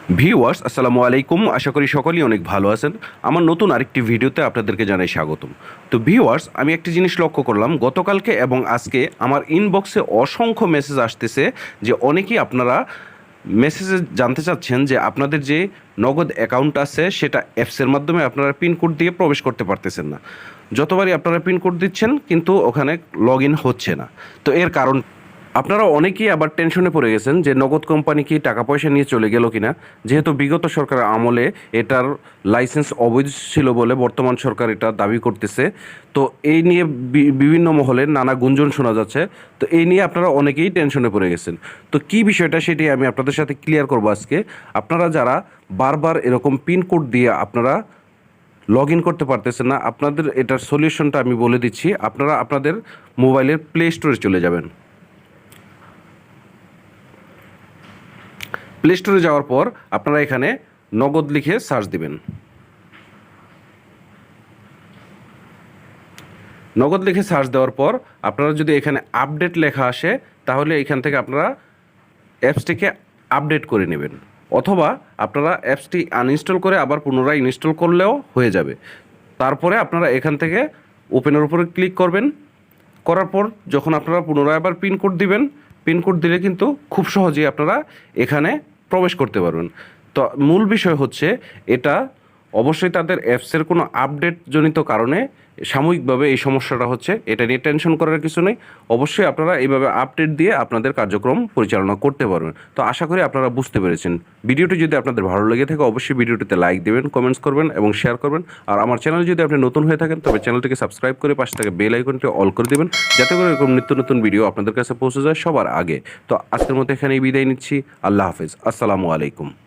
Viewers আসসালামু আলাইকুম, আশা করি সকলেই অনেক ভালো আছেন। আমার নতুন আরেকটি ভিডিওতে আপনাদেরকে জানাই স্বাগতম। তো ভিউয়ার্স, আমি একটি জিনিস লক্ষ্য করলাম গতকালকে এবং আজকে আমার ইনবক্সে অসংখ্য মেসেজ আসতেছে যে অনেকেই আপনারা মেসেজে জানতে চাচ্ছেন যে আপনাদের যে নগদ অ্যাকাউন্ট আছে সেটা অ্যাপসের মাধ্যমে আপনারা পিনকোড দিয়ে প্রবেশ করতে পারতেছেন না। যতবারই আপনারা পিনকোড দিচ্ছেন কিন্তু ওখানে লগ ইন হচ্ছে না। তো এর কারণ আপনারা অনেকেই আবার টেনশনে পড়ে গেছেন যে নগদ কোম্পানি কি টাকা পয়সা নিয়ে চলে গেল কিনা, যেহেতু বিগত সরকারের আমলে এটার লাইসেন্স অবৈধ ছিল বলে বর্তমান সরকার এটা দাবি করতেছে। তো এই নিয়ে বিভিন্ন মহলে নানা গুঞ্জন শোনা যাচ্ছে। তো এই নিয়ে আপনারা অনেকেই টেনশনে পড়ে গেছেন। তো কি বিষয়টা সেটি আমি আপনাদের সাথে ক্লিয়ার করবো আজকে। আপনারা যারা বারবার এরকম পিনকোড দিয়ে আপনারা লগ ইন করতে পারতেছেন না, আপনাদের এটার সলিউশনটা আমি বলে দিচ্ছি। আপনারা আপনাদের মোবাইলের প্লে স্টোরে চলে যাবেন। প্লে স্টোরে যাওয়ার পর আপনারা এখানে নগদ লিখে সার্চ দিবেন। নগদ লিখে সার্চ দেওয়ার পর আপনারা যদি এখানে আপডেট লেখা আসে তাহলে এখান থেকে আপনারা অ্যাপসটিকে আপডেট করে নেবেন, অথবা আপনারা অ্যাপসটি আনইনস্টল করে আবার পুনরায় ইনস্টল করলেও হয়ে যাবে। তারপরে আপনারা এখান থেকে ওপেনের উপরে ক্লিক করবেন। করার পর যখন আপনারা পুনরায় আবার পিনকোড দিবেন, পিনকোড দিলে কিন্তু খুব সহজেই আপনারা এখানে প্রবেশ করতে পারবেন। তো মূল বিষয় হচ্ছে এটা অবশ্যই তাদের অ্যাপসের কোনো আপডেট জনিত কারণে সাময়িকভাবে এই সমস্যাটা হচ্ছে, এটা নিয়ে টেনশন করার কিছু নেই। অবশ্যই আপনারা এইভাবে আপডেট দিয়ে আপনাদের কার্যক্রম পরিচালনা করতে পারবেন। তো আশা করি আপনারা বুঝতে পেরেছেন। ভিডিওটি যদি আপনাদের ভালো লেগে থাকে অবশ্যই ভিডিওটিতে লাইক দেবেন, কমেন্টস করবেন এবং শেয়ার করবেন। আর আমার চ্যানেলে যদি আপনি নতুন হয়ে থাকেন তবে চ্যানেলটিকে সাবস্ক্রাইব করে পাশে থেকে বেল আইকনটি অল করে দেবেন, যাতে করে এরকম নিত্য নতুন ভিডিও আপনাদের কাছে পৌঁছে যায় সবার আগে। তো আজকের মতো এখানেই বিদায় নিচ্ছি। আল্লাহ হাফেজ, আসসালামু আলাইকুম।